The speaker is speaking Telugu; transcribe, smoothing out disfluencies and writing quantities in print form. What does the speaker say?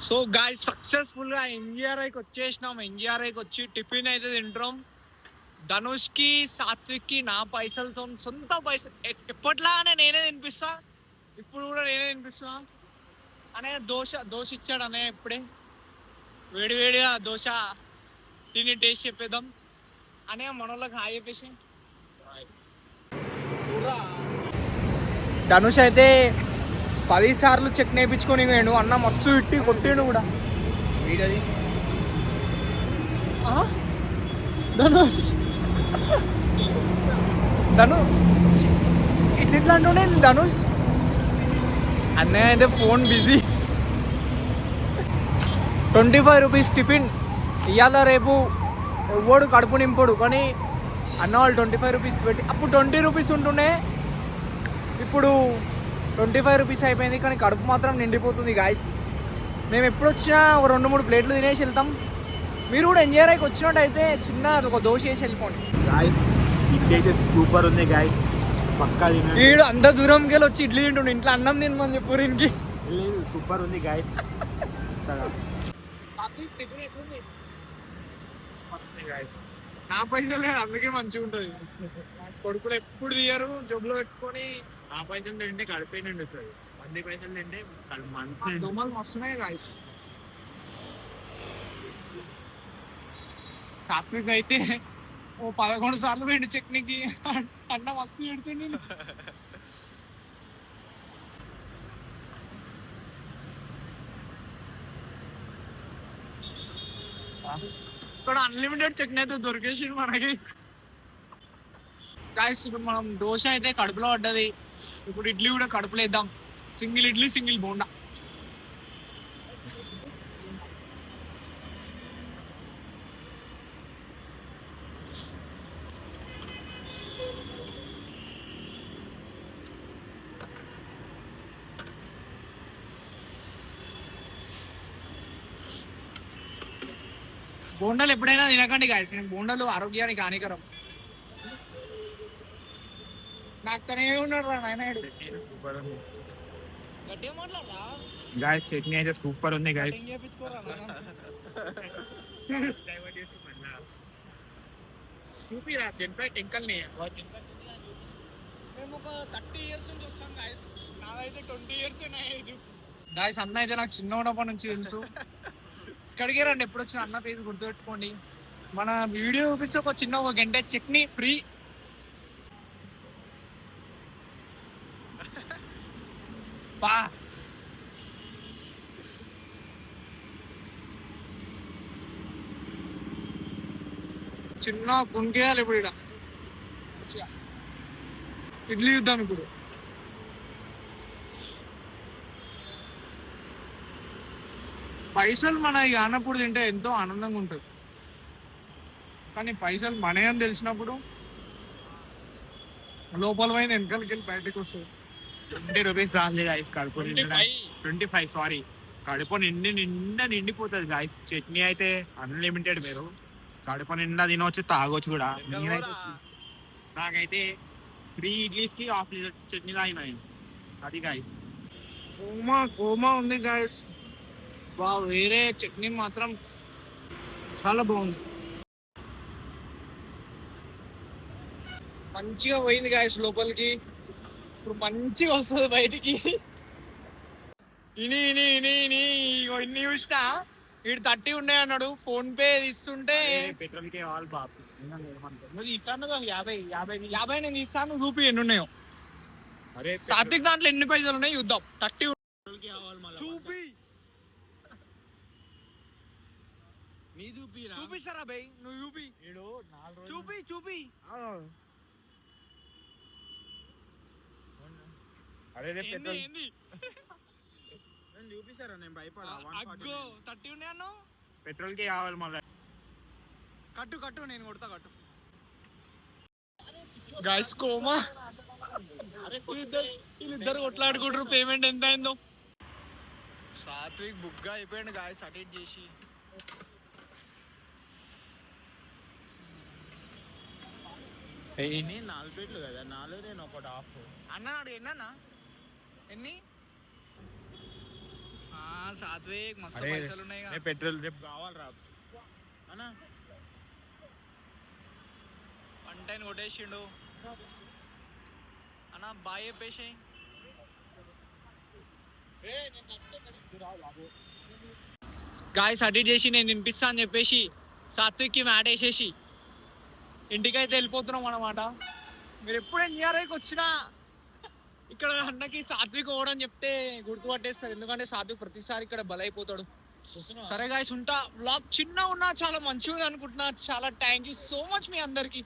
సో గాయస్ సక్సెస్ఫుల్ గా ఎన్జిఆర్ఐకి వచ్చేసినాం. ఎన్జిఆర్ఐకి వచ్చి టిఫిన్ అయితే తింటాం. ధనుష్ కి సాత్విక్ కి నా పైసలతో సొంత పైసలు ఎప్పట్లానే నేనే తినిపిస్తా. ఇప్పుడు కూడా నేనే తినిపిస్తా. అనే దోశ ఇచ్చాడు అనే ఇప్పుడే వేడివేడిగా దోశ తిని టేస్ట్ చెప్పేద్దాం అనే మనోళ్ళకి హాయ్ చెప్పేసి. ధనుష్ అయితే 10 సార్లు చెక్ నేర్పించుకొని వేయండు. అన్న మస్తు ఇట్టి కొట్టిండు కూడా. వీడది ధనుష్ ఇట్లా అంటుండే ధనుష్. అన్నయ్య అయితే ఫోన్ బిజీ. 25 రూపీస్ టిఫిన్ ఇవాళ రేపు ఎవ్వడు కడుపు నింపడు. కానీ అన్న వాళ్ళు 25 రూపీస్ పెట్టి అప్పుడు 20 రూపీస్ ఉంటుండే, ఇప్పుడు 25 రూపీస్ అయిపోయింది. కానీ కడుపు మాత్రం నిండిపోతుంది గాయస్. మేము ఎప్పుడు వచ్చినా ఒక 2-3 ప్లేట్లు తినేసి వెళ్తాం. మీరు కూడా ఎన్జిఆర్ఐకి వచ్చినట్టయితే చిన్న ఒక దోశ వేసి వెళ్ళిపోండి గాయస్. ఇడ్లీ అయితే సూపర్ ఉంది గాయస్. పక్కా తినండి. వీడు అంత దూరంకి వెళ్ళి వచ్చి ఇడ్లీ తింటుండే. ఇంట్లో అన్నం తినమని చెప్పు ఇంకి. లేదు సూపర్ ఉంది గాయస్. నా పైసలే అందుకే మంచిగా ఉంటుంది. కొడుకులు ఎప్పుడు తీయరు జబ్బులో పెట్టుకొని. ఆ పైసలు తింటే కడిపే నిండుతుంది. 10 పైసలు తింటే మనసు దోమలు మస్తున్నాయి గాయస్. సాత్విక్ అయితే ఓ 11 సార్లు పోయిండు చట్నీకి. అన్న మస్తు పెడుతుంది. ఇక్కడ అన్లిమిటెడ్ చట్నీ అయితే దొరికేసి మనకి గాయస్. ఇప్పుడు మనం దోశ అయితే కడుపులో పడ్డది. ఇప్పుడు ఇడ్లీ కూడా కడుపులో వేద్దాం. Single idli single bonda. బోండాలు ఎప్పుడైనా తినకండి గాయస్. బోండాలు ఆరోగ్యానికి హానికరం. నాకు తనే ఉన్నాడు రా నాయన. గాయస్ చట్నీ అయితే సూపర్ ఉంది గాయస్. చూపిరా జెన్పై టెంకల్ని. మేము ఒక 30 years నుంచి వస్తాం గాయస్. నాదైతే 20 years గాయస్. అన్న అయితే నాకు చిన్న ఉన్నప్పటి నుంచి తెలుసు. ఇక్కడికే రండి ఎప్పుడు వచ్చిన. అన్న పేరు గుర్తుపెట్టుకోండి. మన వీడియో చూపిస్తే ఒక చిన్న ఒక గంట చట్నీ ఫ్రీ. బా చిన్న కొనుకేయాలి ఇప్పుడు. ఇక్కడ ఇడ్లీ ఇద్దాం ఇప్పుడు. పైసలు మన అన్నప్పుడు తింటే ఎంతో ఆనందంగా ఉంటుంది. కానీ పైసలు మనే అని తెలిసినప్పుడు లోపల పోయిన వెనకాలకి వెళ్ళి బయటకు వస్తుంది. 20 రూపీస్ రాలేదు గాయస్. కడుపు 25 సారీ. కడుపు నిండా నిండిపోతుంది గాయస్. చట్నీ అయితే అన్లిమిటెడ్. మీరు కడుపు నిండా తినవచ్చు, తాగొచ్చు కూడా. నాకైతే 3 ఇడ్లీస్కి 1/2 లీటర్ చట్నీ తాగినాయి. అది గాయస్. కోమా ఉంది గాయస్. వేరే చట్నీ మాత్రం చాలా బాగుంది. మంచిగా పోయింది గాయస్ లోపలికి. ఇప్పుడు మంచిగా వస్తుంది బయటికి. ఇన్ని చూసినా వీడు 30 ఉన్నాయి అన్నాడు. ఫోన్ పే ఇస్తుంటే పెట్రోల్ కే కావాలి బాబు. నువ్వు ఇస్తాను 50 నేను ఇస్తాను. చూపి ఎన్ని ఉన్నాయో. సాత్విక్ దాంట్లో ఎన్ని పైసలు ఉన్నాయి చూద్దాం. 30 చూపి చూపిస్తారా భయ్? నువ్వు చూపి చూపి. చూపిస్తారా? నేను భయపడా. 30 ఉన్నాయన్నా. పెట్రోల్ కి కావాలి మళ్ళీ. కట్టు నేను కొడతా. కట్టు గాయస్. కోమా వీళ్ళిద్దరు కొట్లాడుకుంటారు. పేమెంట్ ఎంత అయిందో. సాత్విక్ బుగ్గా అయిపోయాడు గాయస్. అటెండ్ చేసి ఎన్ని 4 ప్లేట్లు కదా. 4 నేను ఒకటి 1/2. అన్న అడుగు ఎన్న ఎన్ని సాత్విక్ మస్తు అరే, పైసలు ఉన్నాయి రేపు పెట్రోల్ రేపు కావాలరా అన్నా. 110 కొట్టేసిండు అన్న బాయ్ చెప్పేసి గాయస్ అడిట్ చేసి నేను తినిపిస్తా అని చెప్పేసి సాత్విక్కి మ్యాట్ వేసేసి ఇంటికైతే వెళ్ళిపోతున్నాం అన్నమాట. మీరు ఎప్పుడు ఎన్ఆర్ఐకి వచ్చినా ఇక్కడ అన్నకి సాత్విక్ ఓడని చెప్తే గుర్తుపట్టేస్తారు, ఎందుకంటే సాత్విక్ ప్రతిసారి ఇక్కడ బలైపోతాడు. సరే గాయస్ ఉంటా. వ్లాగ్ చిన్న ఉన్నా చాలా మంచిగా అనుకుంటున్నా. చాలా థ్యాంక్ యూ సో మచ్ మీ అందరికి.